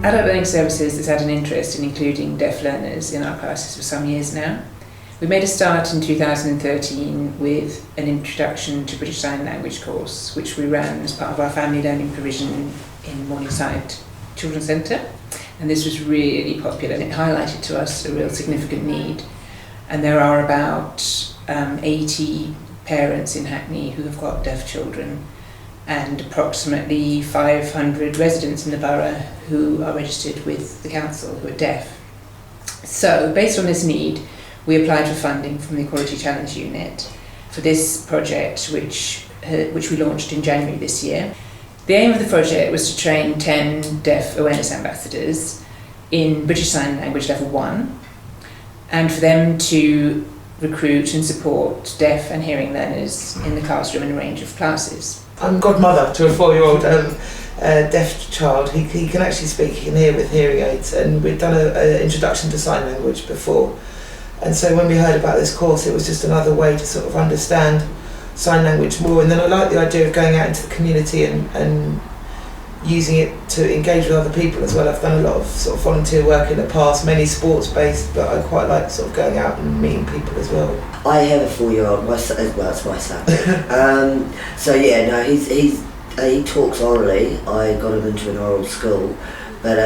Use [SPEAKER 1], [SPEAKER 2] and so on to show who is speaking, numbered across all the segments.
[SPEAKER 1] Adult Learning Services has had an interest in including deaf learners in our classes for some years now. We made a start in 2013 with an introduction to British Sign Language course, which we ran as part of our family learning provision in Morningside Children's Centre. And this was really popular, and it highlighted to us a real significant need. And there are about 80 parents in Hackney who have got deaf children, and approximately 500 residents in the borough who are registered with the council who are deaf. So, based on this need, we applied for funding from the Equality Challenge Unit for this project, which we launched in January this year. The aim of the project was to train 10 deaf awareness ambassadors in British Sign Language Level 1, and for them to recruit and support deaf and hearing learners in the classroom in a range of classes.
[SPEAKER 2] I'm godmother to a 4-year-old deaf child. He can actually speak, he can hear with hearing aids, and we'd done an introduction to sign language before. And so when we heard about this course, it was just another way to sort of understand sign language more. And then I like the idea of going out into the community and using it to engage with other people as well. I've done a lot of sort of volunteer work in the past, mainly sports-based, but I quite like sort of going out and meeting people as well.
[SPEAKER 3] I have a 4-year-old, my son, well, it's my son. So yeah, no, he talks orally. I got him into an oral school, but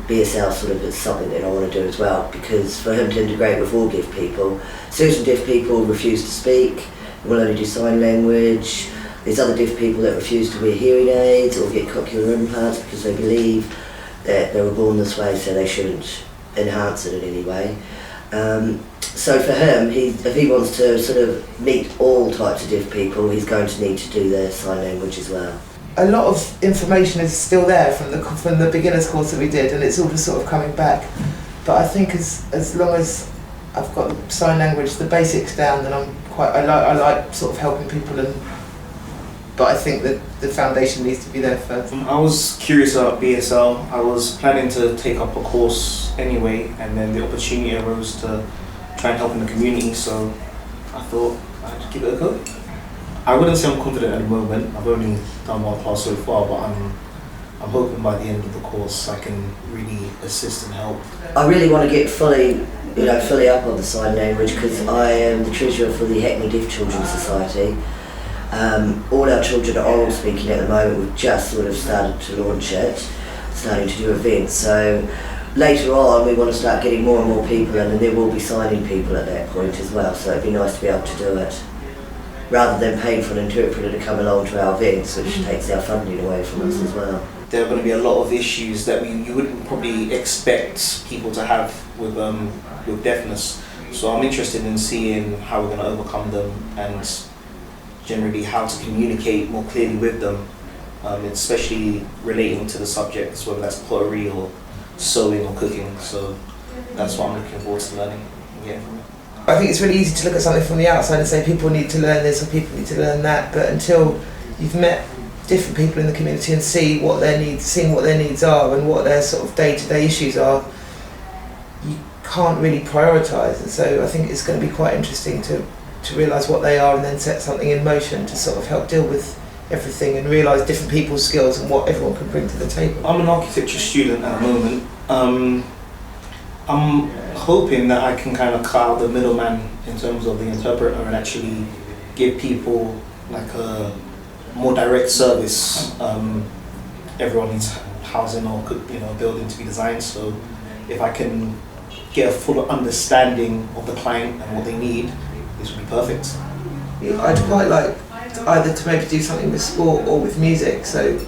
[SPEAKER 3] BSL sort of is something that I want to do as well, because for him to integrate with all deaf people, certain deaf people refuse to speak, will only do sign language. There's other deaf people that refuse to wear hearing aids or get cochlear implants because they believe that they were born this way, so they shouldn't enhance it in any way. So for him, if he wants to sort of meet all types of deaf people, he's going to need to do the sign language as well.
[SPEAKER 2] A lot of information is still there from the beginners course that we did, and it's all just sort of coming back. But I think as long as I've got sign language, the basics down, then I like sort of helping people, but I think that the foundation needs to be there first.
[SPEAKER 4] I was curious about BSL. I was planning to take up a course anyway, and then the opportunity arose to try and help in the community, so I thought I'd give it a go. I wouldn't say I'm confident at the moment. I've only done one class so far, but I'm hoping by the end of the course I can really assist and help.
[SPEAKER 3] I really want to get fully up on the sign language, because I am the treasurer for the Hackney Deaf Children's Society. All our children are oral speaking at the moment. We've just sort of started to launch it, starting to do events. So later on we want to start getting more and more people in, and there will be signing people at that point as well. So it'd be nice to be able to do it, rather than paying for an interpreter to come along to our events, which takes our funding away from us as well.
[SPEAKER 4] There are going to be a lot of issues that you wouldn't probably expect people to have with deafness. So I'm interested in seeing how we're going to overcome them, and generally how to communicate more clearly with them, especially relating to the subjects, whether that's pottery or sewing or cooking. So that's what I'm looking forward to learning and getting from it.
[SPEAKER 2] I think it's really easy to look at something from the outside and say people need to learn this or people need to learn that, but until you've met different people in the community and seeing what their needs are and what their sort of day-to-day issues are, you can't really prioritise. And so I think it's going to be quite interesting to realise what they are and then set something in motion to sort of help deal with everything and realise different people's skills and what everyone can bring to the table.
[SPEAKER 4] I'm an architecture student at the moment. I'm hoping that I can kind of cut out the middleman in terms of the interpreter and actually give people like a more direct service. Everyone needs housing or building to be designed, so if I can get a fuller understanding of the client and what they need, this would be perfect.
[SPEAKER 2] I'd quite like either to maybe do something with sport or with music. So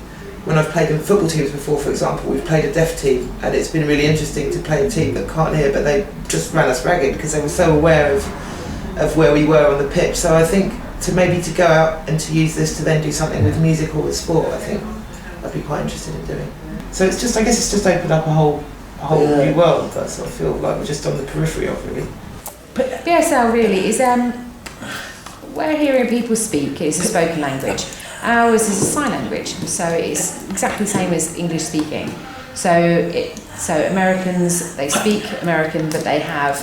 [SPEAKER 2] when I've played in football teams before, for example, we've played a deaf team, and it's been really interesting to play a team that can't hear, but they just ran us ragged because they were so aware of where we were on the pitch. So I think to go out and to use this to then do something with music or with sport, I think I'd be quite interested in doing. So it's just, I guess it's just opened up a whole new world that I sort of feel like we're just on the periphery of, really.
[SPEAKER 5] But BSL really is where hearing people speak is a spoken language. Ours is a sign language, so it's exactly the same as English speaking. So Americans, they speak American, but they have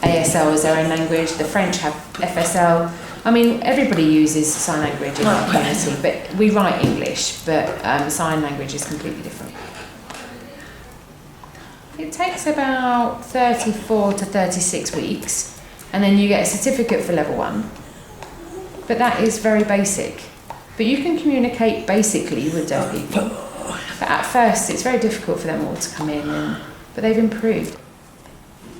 [SPEAKER 5] ASL as their own language. The French have FSL. I mean, everybody uses sign language in our community, but we write English, but sign language is completely different. It takes about 34 to 36 weeks, and then you get a certificate for level 1. But that is very basic. But you can communicate basically with deaf people. But at first, it's very difficult for them all to come in, but they've improved.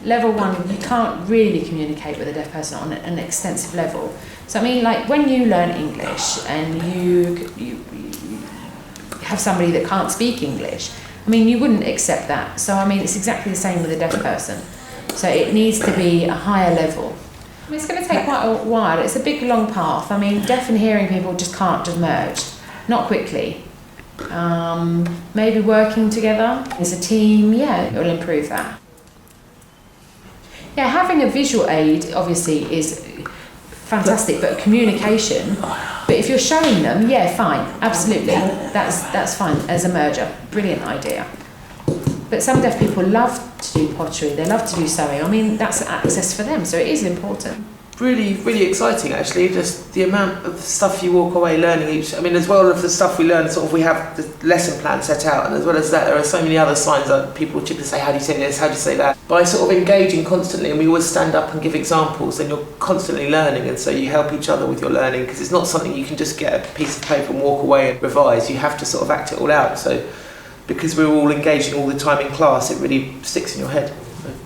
[SPEAKER 5] Level 1, you can't really communicate with a deaf person on an extensive level. So I mean, like when you learn English and you have somebody that can't speak English, I mean, you wouldn't accept that. So I mean, it's exactly the same with a deaf person. So it needs to be a higher level. I mean, it's going to take quite a while. It's a big, long path. I mean, deaf and hearing people just can't just merge. Not quickly. Maybe working together as a team, yeah, it will improve that. Yeah, having a visual aid obviously is fantastic, but communication. But if you're showing them, yeah, fine, absolutely, that's fine as a merger. Brilliant idea. But some deaf people love to do pottery. They love to do sewing. I mean, that's access for them, so it is important.
[SPEAKER 2] Really, really exciting actually, just the amount of stuff you walk away learning each, I mean as well as the stuff we learn, sort of we have the lesson plan set out, and as well as that there are so many other signs that people typically say, how do you say this, how do you say that? By sort of engaging constantly, and we always stand up and give examples, and you're constantly learning, and so you help each other with your learning, because it's not something you can just get a piece of paper and walk away and revise, you have to sort of act it all out, so because we're all engaging all the time in class, it really sticks in your head.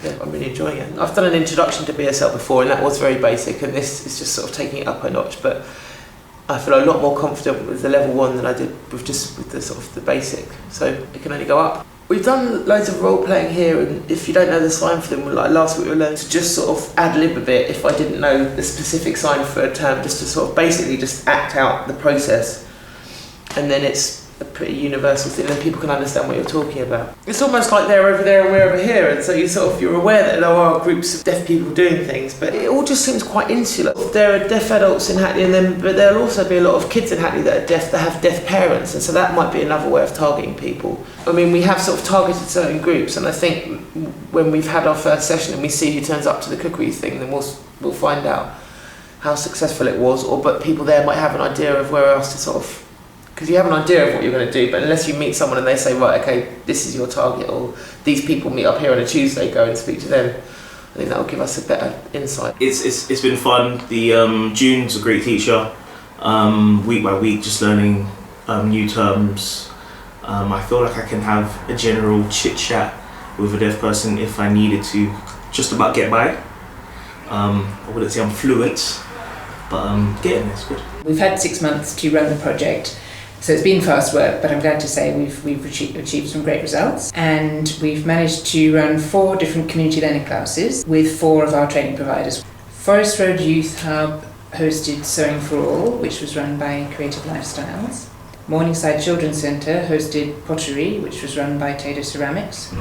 [SPEAKER 2] Yeah, I'm really enjoying it. I've done an introduction to BSL before, and that was very basic, and this is just sort of taking it up a notch, but I feel a lot more confident with the level 1 than I did with the sort of the basic, so it can only go up. We've done loads of role playing here, and if you don't know the sign for them, like last week we were learning to just sort of ad lib a bit if I didn't know the specific sign for a term, just to sort of basically just act out the process, and then it's a pretty universal thing, and people can understand what you're talking about. It's almost like they're over there and we're over here, and so you're aware that there are groups of deaf people doing things, but it all just seems quite insular. There are deaf adults in Hackney, but there'll also be a lot of kids in Hackney that are deaf, that have deaf parents, and so that might be another way of targeting people. I mean, we have sort of targeted certain groups, and I think when we've had our first session and we see who turns up to the cookery thing, then we'll find out how successful it was, but people there might have an idea of where else to sort of, because you have an idea of what you're going to do, but unless you meet someone and they say, right, okay, this is your target, or these people meet up here on a Tuesday, go and speak to them, I think that will give us a better insight.
[SPEAKER 6] It's been fun. June's a great teacher. Week by week, just learning new terms. I feel like I can have a general chit chat with a deaf person if I needed to, just about get by. I wouldn't say I'm fluent, but getting there is good.
[SPEAKER 1] We've had 6 months to run the project. So it's been fast work, but I'm glad to say we've achieved some great results, and we've managed to run 4 different community learning classes with 4 of our training providers. Forest Road Youth Hub hosted Sewing for All, which was run by Creative Lifestyles. Morningside Children's Centre hosted Pottery, which was run by Taylor Ceramics.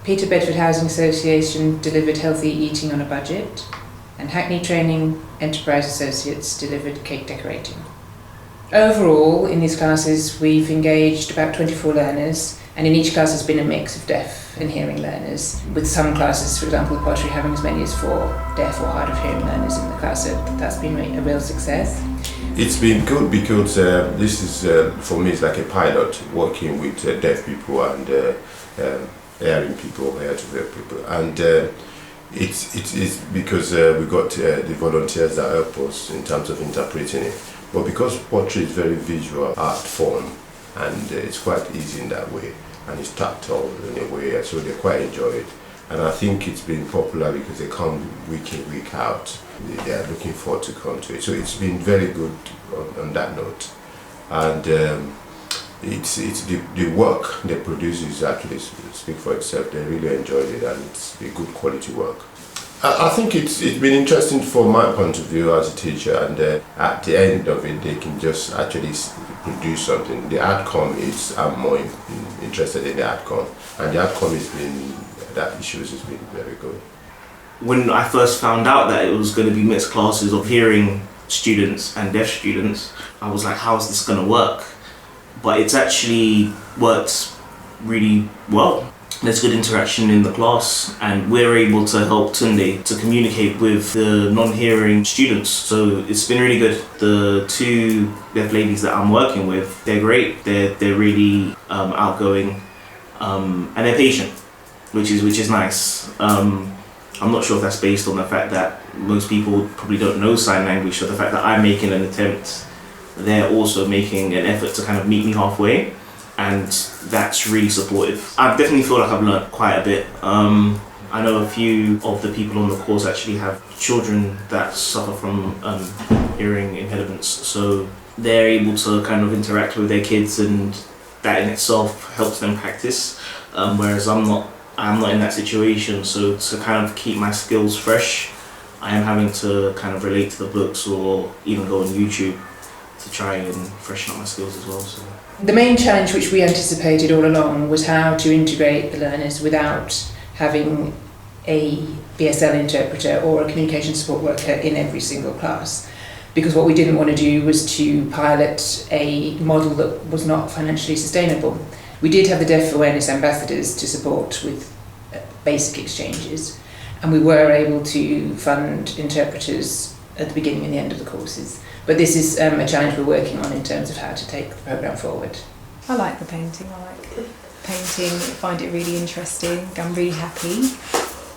[SPEAKER 1] Peter Bedford Housing Association delivered Healthy Eating on a Budget, and Hackney Training Enterprise Associates delivered Cake Decorating. Overall, in these classes, we've engaged about 24 learners, and in each class has been a mix of deaf and hearing learners, with some classes, for example, Pottery, having as many as 4 deaf or hard of hearing learners in the class, so that's been a real success.
[SPEAKER 7] It's been good because this is, for me, it's like a pilot, working with deaf people and hearing people, hard of hearing people, and it's because we got the volunteers that help us in terms of interpreting it. But because pottery is very visual art form, and it's quite easy in that way, and it's tactile in a way, so they quite enjoy it. And I think it's been popular because they come week in, week out. They are looking forward to come to it. So it's been very good on that note. And it's the work they produce is actually speak for itself. They really enjoyed it, and it's a good quality work. I think it's been interesting from my point of view as a teacher, and at the end of it they can just actually produce something. The outcome is, I'm more interested in the outcome, and the outcome has been, that issues has been very good.
[SPEAKER 6] When I first found out that it was going to be mixed classes of hearing students and deaf students, I was like, how is this going to work? But it's actually worked really well. There's good interaction in the class, and we're able to help Tunde to communicate with the non-hearing students. So it's been really good. The 2 deaf ladies that I'm working with, they're great. They're really outgoing, and they're patient. which is nice. I'm not sure if that's based on the fact that most people probably don't know sign language, or the fact that I'm making an attempt, they're also making an effort to kind of meet me halfway, and that's really supportive. I definitely feel like I've learnt quite a bit. I know a few of the people on the course actually have children that suffer from hearing impediments, so they're able to kind of interact with their kids, and that in itself helps them practice. Whereas I'm not in that situation, so to kind of keep my skills fresh, I am having to kind of relate to the books or even go on YouTube to try and freshen up my skills as well. So
[SPEAKER 1] the main challenge which we anticipated all along was how to integrate the learners without having a BSL interpreter or a communication support worker in every single class. Because what we didn't want to do was to pilot a model that was not financially sustainable. We did have the deaf awareness ambassadors to support with basic exchanges, and we were able to fund interpreters at the beginning and the end of the courses. But this is a challenge we're working on in terms of how to take the programme forward.
[SPEAKER 8] I like the painting. I like painting. I find it really interesting. I'm really happy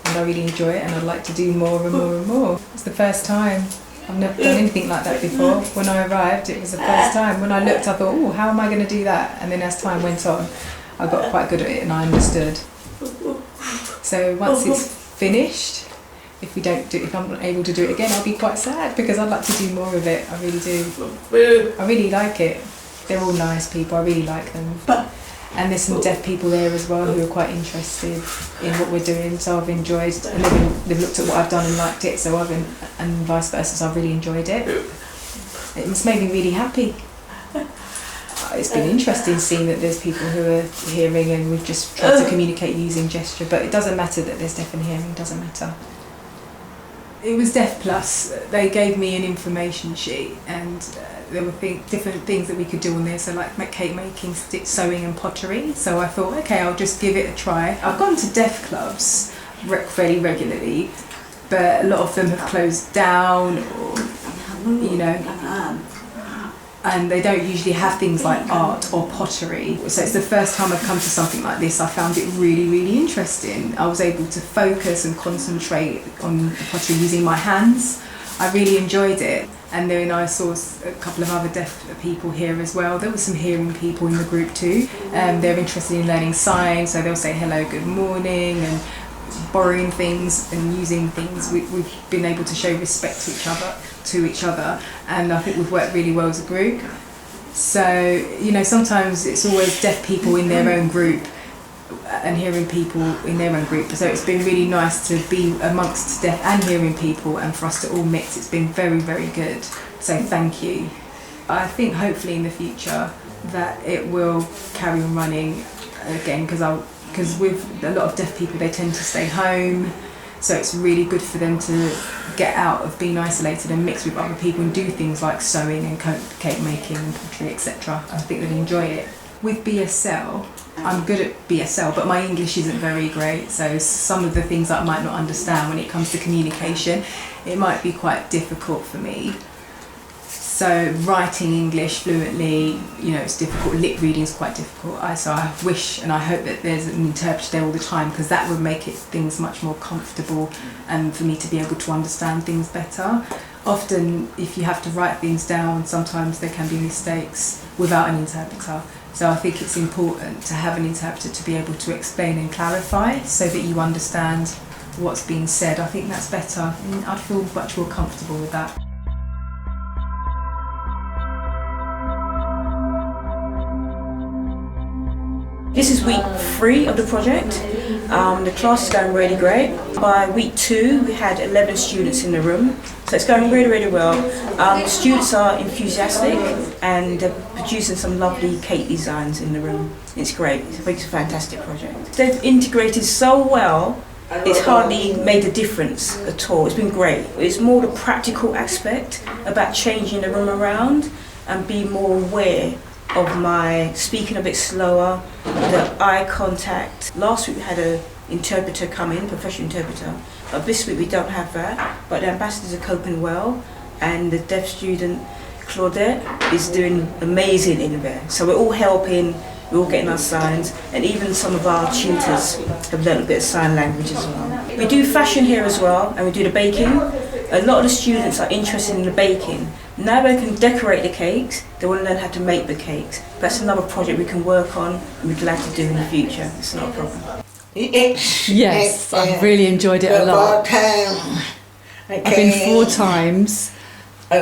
[SPEAKER 8] and I really enjoy it, and I'd like to do more and more and more. It's the first time. I've never done anything like that before. When I arrived, it was the first time. When I looked, I thought, oh, how am I going to do that? And then as time went on, I got quite good at it and I understood. So once it's finished, if I'm not able to do it again, I'll be quite sad, because I'd like to do more of it. I really do. I really like it. They're all nice people. I really like them. And there's some deaf people there as well who are quite interested in what we're doing, so I've enjoyed, and they've looked at what I've done and liked it, so and vice versa, so I've really enjoyed it. It's made me really happy. It's been interesting seeing that there's people who are hearing, and we've just tried to communicate using gesture, but it doesn't matter that there's deaf and hearing, it doesn't matter. It was Deaf Plus. They gave me an information sheet, and there were different things that we could do on there, so like cake making, sewing and pottery. So I thought, okay, I'll just give it a try. I've gone to deaf clubs fairly regularly, but a lot of them have closed down, or, you know, and they don't usually have things like art or pottery. So it's the first time I've come to something like this. I found it really, really interesting. I was able to focus and concentrate on the pottery using my hands. I really enjoyed it. And then I saw a couple of other deaf people here as well. There were some hearing people in the group too. They're interested in learning signs, so they'll say hello, good morning, and borrowing things and using things. We've been able to show respect to each other, and I think we've worked really well as a group. So, you know, sometimes it's always deaf people in their own group and hearing people in their own group. So it's been really nice to be amongst deaf and hearing people, and for us to all mix. It's been very, very good. So thank you. I think hopefully in the future that it will carry on running again, because with a lot of deaf people, they tend to stay home. So it's really good for them to get out of being isolated and mix with other people and do things like sewing and cake making and pottery, etc. I think they'll enjoy it. With BSL, I'm good at BSL, but my English isn't very great, so some of the things that I might not understand when it comes to communication, it might be quite difficult for me. So writing English fluently, you know, it's difficult. Lip reading is quite difficult. So I wish and I hope that there's an interpreter there all the time, because that would make things much more comfortable and for me to be able to understand things better. Often, if you have to write things down, sometimes there can be mistakes without an interpreter. So I think it's important to have an interpreter to be able to explain and clarify so that you understand what's being said. I think that's better, and I'd feel much more comfortable with that.
[SPEAKER 9] This is week 3 of the project. The class is going really great. By week 2, we had 11 students in the room, so it's going really, really well. The students are enthusiastic and they're producing some lovely cake designs in the room. It's great. It's a fantastic project. They've integrated so well, it's hardly made a difference at all. It's been great. It's more the practical aspect about changing the room around and being more aware of my speaking a bit slower, the eye contact. Last week we had an interpreter come in, professional interpreter, but this week we don't have that. But the ambassadors are coping well, and the deaf student Claudette is doing amazing in there. So we're all helping we're all getting our signs, and even some of our tutors have learnt a bit of sign language as well. We do fashion here as well, and we do the baking. A lot of the students are interested in the baking. Now they can decorate the cakes, they want to learn how to make the cakes. That's another project we can work on and we'd like to do in the future. It's not a problem.
[SPEAKER 5] Yes, I've really enjoyed it a lot. I've been 4 times. I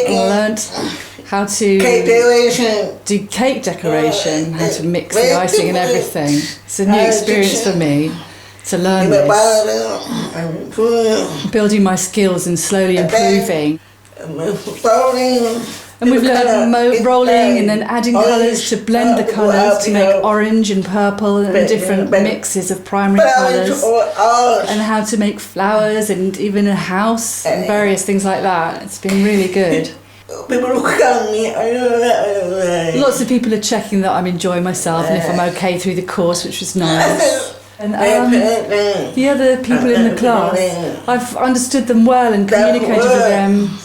[SPEAKER 5] learnt how to do cake decoration, how to mix the icing and everything. It's a new experience for me to learn this. Building my skills and slowly improving. And we've learned rolling and then adding colours to blend the colours to make orange and purple and different mixes of primary colours, and how to make flowers and even a house and various things like that. It's been really good. Lots of people are checking that I'm enjoying myself and if I'm okay through the course, which was nice. And the other people in the class, I've understood them well and communicated with them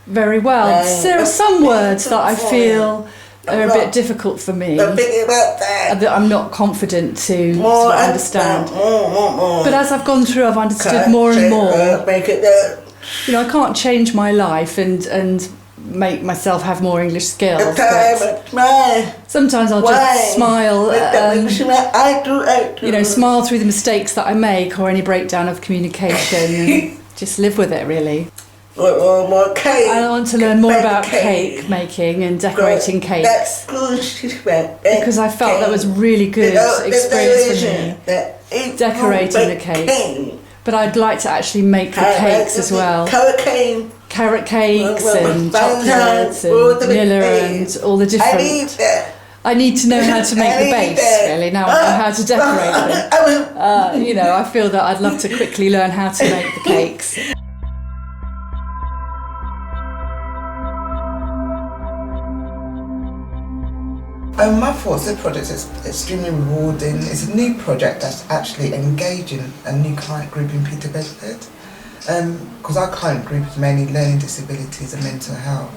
[SPEAKER 5] very well. There are some words that I feel are a bit difficult for me, that I'm not confident to sort of understand. But as I've gone through, I've understood more and more. You know, I can't change my life and make myself have more English skills, but sometimes I'll just smile, you know, smile through the mistakes that I make or any breakdown of communication and just live with it, really. I want to learn more about cake making and decorating cakes because I felt that was really good experience for me, decorating the cake. But I'd like to actually make the cakes as well. Carrot cakes and chocolates and vanilla and all the different. I need to know how to make the base, really. Now I know how to decorate them. You know, I feel that I'd love to quickly learn how to make the cakes.
[SPEAKER 2] My thoughts, this project is extremely rewarding. It's a new project that's actually engaging a new client group in Peter Bedford. Because our client group is mainly learning disabilities and mental health.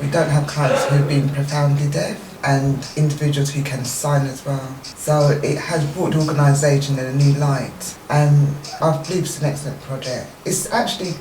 [SPEAKER 2] We don't have clients who have been profoundly deaf and individuals who can sign as well. So it has brought the organisation in a new light, and I believe it's an excellent project. It's actually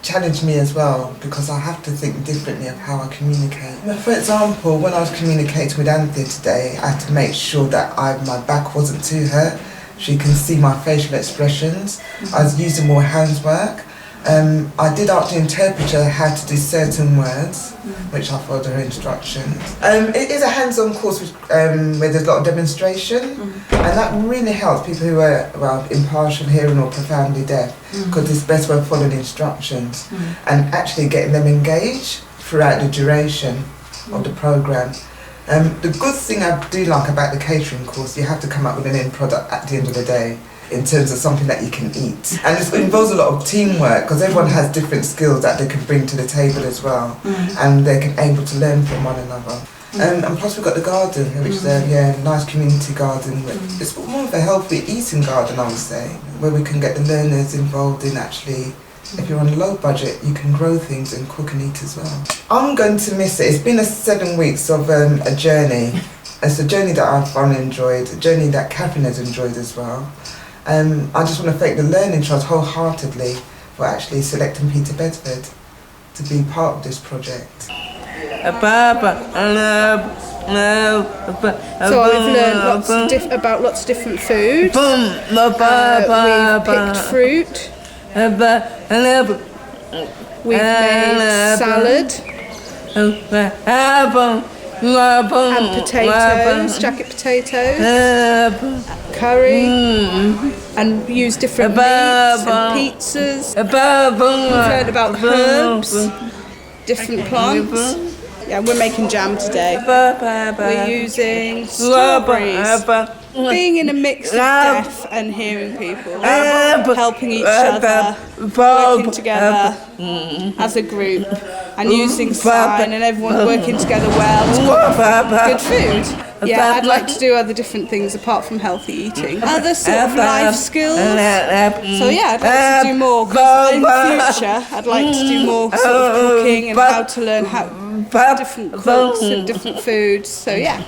[SPEAKER 2] challenged me as well because I have to think differently of how I communicate. For example, when I was communicating with Anthea today, I had to make sure that my back wasn't to her. She can see my facial expressions. I was using more hands work. I did ask the interpreter how to do certain words, which I followed her instructions. It is a hands-on course where there's a lot of demonstration, and that really helps people who are impartial hearing or profoundly deaf, because it's best by following instructions and actually getting them engaged throughout the duration of the programme. The good thing I do like about the catering course, you have to come up with an end product at the end of the day, in terms of something that you can eat. And it involves a lot of teamwork because everyone has different skills that they can bring to the table as well, and they can able to learn from one another. And plus we've got the garden, which is a nice community garden. It's more of a healthy eating garden, I would say, where we can get the learners involved in actually, if you're on a low budget, you can grow things and cook and eat as well. I'm going to miss it. It's been 7 weeks of a journey. It's a journey that I've thoroughly enjoyed, a journey that Catherine has enjoyed as well. I just want to thank the Learning Trust wholeheartedly for actually selecting Peter Bedford to be part of this project.
[SPEAKER 5] So we've learned about lots of different foods. We've picked fruit. We've made salad. And potatoes, jacket potatoes, curry, and use different meats and pizzas. We've learned about herbs, different plants. Yeah, we're making jam today. We're using strawberries. Being in a mix of deaf and hearing people, helping each other, working together as a group, and using sign, and everyone working together well to cook good food. Yeah, I'd like to do other different things apart from healthy eating. Other sort of life skills. So yeah, I'd like to do more, because in the future I'd like to do more sort of cooking and how to learn how
[SPEAKER 10] different cooks and different foods. So yeah.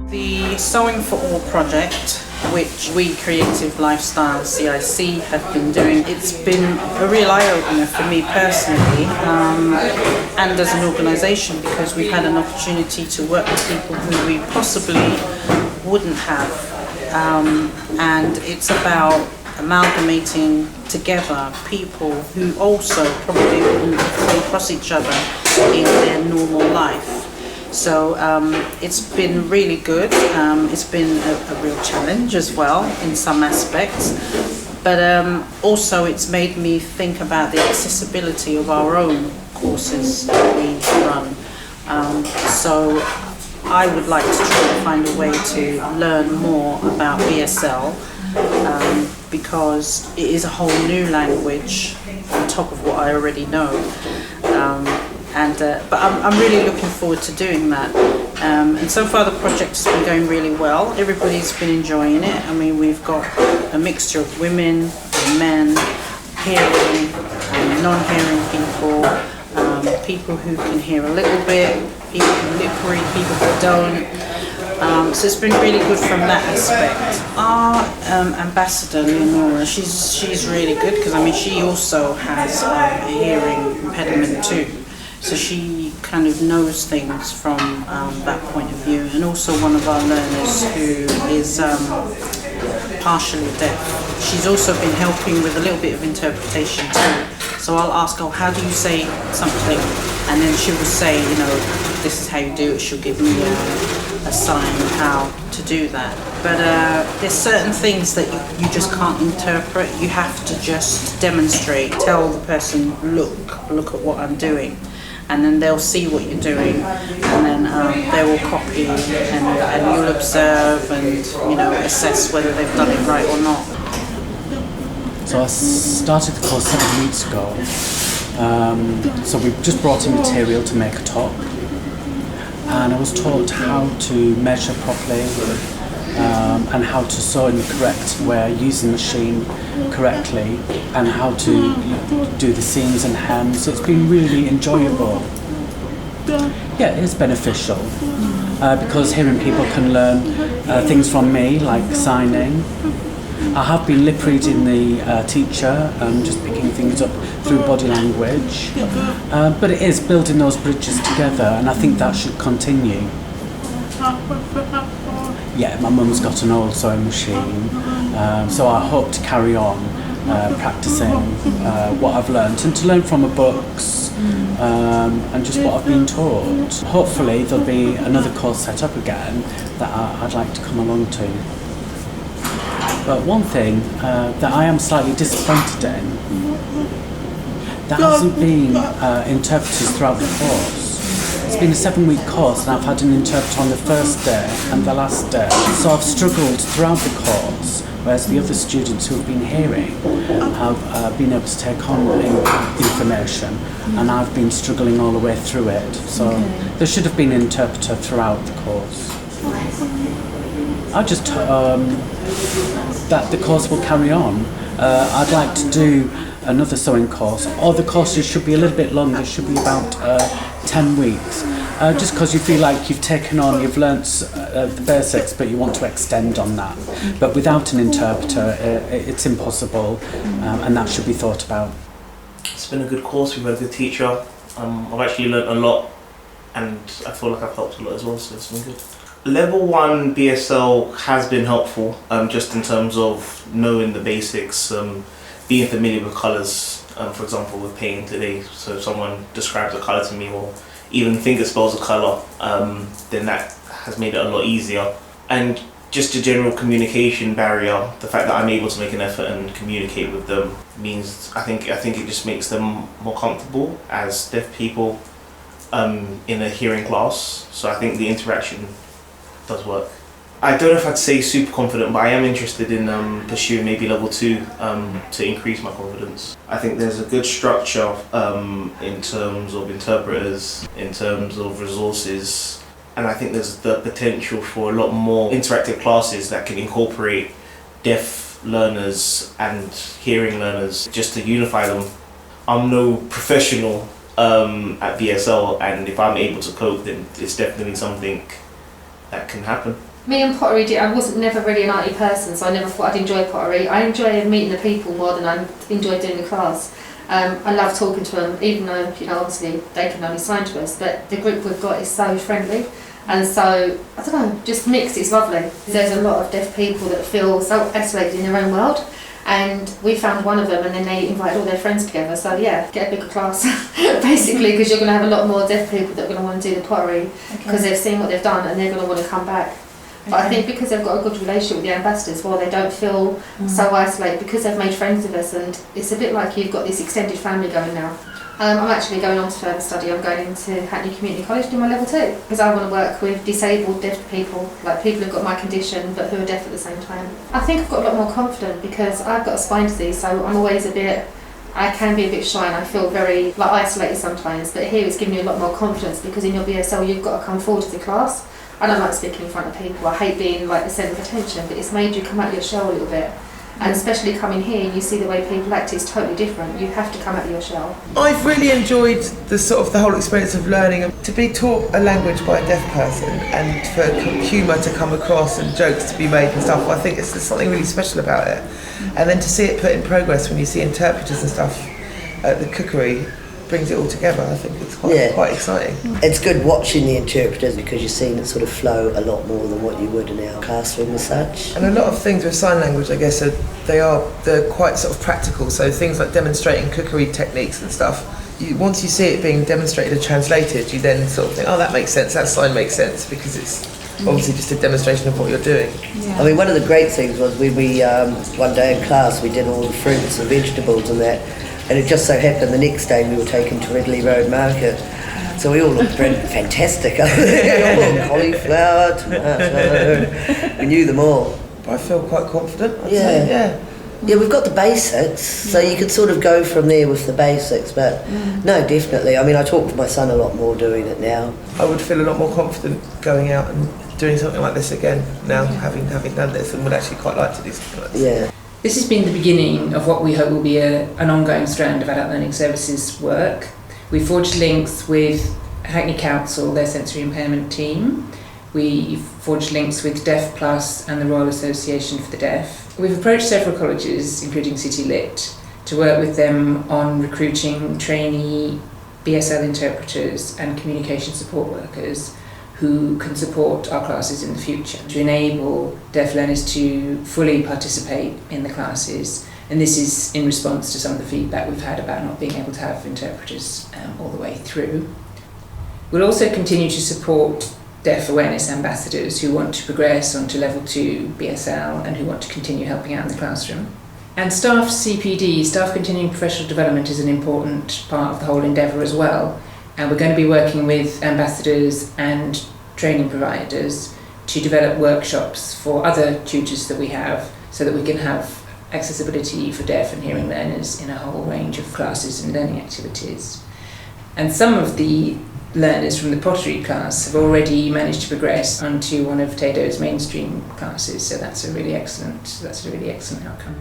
[SPEAKER 11] The Sewing for All project, which we Creative Lifestyle CIC have been doing, it's been a real eye-opener for me personally and as an organisation, because we've had an opportunity to work with people who we possibly wouldn't have, and it's about amalgamating together people who also probably wouldn't come across each other in their normal life. So it's been really good. It's been a real challenge as well in some aspects, but also it's made me think about the accessibility of our own courses that we run. So I would like to try to find a way to learn more about BSL because it is a whole new language on top of what I already know. But I'm really looking forward to doing that. And so far the project has been going really well. Everybody's been enjoying it. I mean, we've got a mixture of women and men, hearing and non-hearing people, people who can hear a little bit, people who lip read, people who don't. So it's been really good from that aspect. Our ambassador, Leonora, she's really good because I mean she also has a hearing impediment too. So she kind of knows things from that point of view, and also one of our learners who is partially deaf. She's also been helping with a little bit of interpretation too. So I'll ask her, how do you say something? And then she will say, you know, this is how you do it. She'll give me a sign of how to do that. But there's certain things that you just can't interpret. You have to just demonstrate, tell the person, look at what I'm doing. And then they'll see what you're doing, and then they will copy, and you'll observe and, you know, assess whether they've done it right or not.
[SPEAKER 12] So I started the course 7 weeks ago. So we just brought in material to make a top, and I was taught how to measure properly and how to sew in the correct way, using the machine correctly, and how to do the seams and hems. So it's been really enjoyable. Yeah, it is beneficial because hearing people can learn things from me, like signing. I have been lip reading the teacher and just picking things up through body language, but it is building those bridges together, and I think that should continue. Yeah, my mum's got an old sewing machine, so I hope to carry on practicing what I've learnt, and to learn from the books and just what I've been taught. Hopefully there'll be another course set up again that I'd like to come along to. But one thing that I am slightly disappointed in, there hasn't been interpreters throughout the course. It's been a 7-week course, and I've had an interpreter on the first day and the last day. So I've struggled throughout the course, whereas the other students who have been hearing have been able to take on information, and I've been struggling all the way through it. So there should have been an interpreter throughout the course. I just that the course will carry on. I'd like to do another sewing course, or the courses should be a little bit longer, should be about 10 weeks. Just because you feel like you've taken on, you've learnt the basics, but you want to extend on that. But without an interpreter, it's impossible, and that should be thought about.
[SPEAKER 6] It's been a good course, we've had a good teacher. I've actually learnt a lot, and I feel like I've helped a lot as well, so it's been good. Level 1 BSL has been helpful, just in terms of knowing the basics, being familiar with colours, for example with painting today. So if someone describes a colour to me, or even finger spells a colour, then that has made it a lot easier. And just a general communication barrier, the fact that I'm able to make an effort and communicate with them means, I think it just makes them more comfortable as deaf people in a hearing class. So I think the interaction does work. I don't know if I'd say super confident, but I am interested in pursuing maybe level 2 to increase my confidence. I think there's a good structure in terms of interpreters, in terms of resources, and I think there's the potential for a lot more interactive classes that can incorporate deaf learners and hearing learners, just to unify them. I'm no professional at BSL, and if I'm able to cope, then it's definitely something that can happen.
[SPEAKER 13] Me and pottery, I wasn't never really an arty person, so I never thought I'd enjoy pottery. I enjoy meeting the people more than I enjoy doing the class. I love talking to them, even though, you know, obviously they can only sign to us, but the group we've got is so friendly. And so, I don't know, just mixed, it's lovely. There's a lot of deaf people that feel so isolated in their own world, and we found one of them and then they invited all their friends together. So yeah, get a bigger class, basically, because you're going to have a lot more deaf people that are going to want to do the pottery, because they've seen what they've done and they're going to want to come back. But I think because they've got a good relationship with the ambassadors, well, they don't feel so isolated, because they've made friends with us, and it's a bit like you've got this extended family going now. I'm actually going on to further study. I'm going into Hackney Community College to do my level 2, because I want to work with disabled deaf people, like people who've got my condition but who are deaf at the same time. I think I've got a lot more confidence because I've got a spine disease, so I'm always I can be a bit shy and I feel very isolated sometimes, but here it's giving you a lot more confidence, because in your BSL you've got to come forward to the class. I don't like speaking in front of people, I hate being the centre of attention, but it's made you come out of your shell a little bit. And especially coming here and you see the way people act, it's totally different. You have to come out of your shell.
[SPEAKER 2] I've really enjoyed the whole experience of learning. To be taught a language by a deaf person and for humour to come across and jokes to be made and stuff, I think there's something really special about it. And then to see it put in progress when you see interpreters and stuff at the cookery brings it all together. I think it's quite exciting.
[SPEAKER 3] It's good watching the interpreters, because you're seeing it sort of flow a lot more than what you would in our classroom as such.
[SPEAKER 2] And a lot of things with sign language, I guess, they're quite sort of practical. So things like demonstrating cookery techniques and stuff, once you see it being demonstrated and translated, you then sort of think, oh, that makes sense, that sign makes sense, because it's obviously just a demonstration of what you're doing.
[SPEAKER 3] I mean, one of the great things was we one day in class we did all the fruits and vegetables and that, and it just so happened the next day we were taken to Heathly Road Market, so we all looked fantastic over there. Cauliflower, tomato, we knew them all.
[SPEAKER 2] But I feel quite confident, I'd say.
[SPEAKER 3] Yeah, we've got the basics, so you could sort of go from there with the basics, but no, definitely. I mean, I talk to my son a lot more doing it now.
[SPEAKER 2] I would feel a lot more confident going out and doing something like this again now, having done this, and would actually quite like to do something like this.
[SPEAKER 3] Yeah.
[SPEAKER 1] This has been the beginning of what we hope will be an ongoing strand of adult learning services work. We forged links with Hackney Council, their sensory impairment team. We forged links with Deaf Plus and the Royal Association for the Deaf. We've approached several colleges, including City Lit, to work with them on recruiting trainee BSL interpreters and communication support workers who can support our classes in the future, to enable deaf learners to fully participate in the classes. And this is in response to some of the feedback we've had about not being able to have interpreters all the way through. We'll also continue to support deaf awareness ambassadors who want to progress onto level 2 BSL and who want to continue helping out in the classroom. And staff CPD, staff continuing professional development, is an important part of the whole endeavour as well. And we're going to be working with ambassadors and training providers to develop workshops for other tutors that we have, so that we can have accessibility for deaf and hearing learners in a whole range of classes and learning activities. And some of the learners from the pottery class have already managed to progress onto one of Tado's mainstream classes, so that's a really excellent outcome.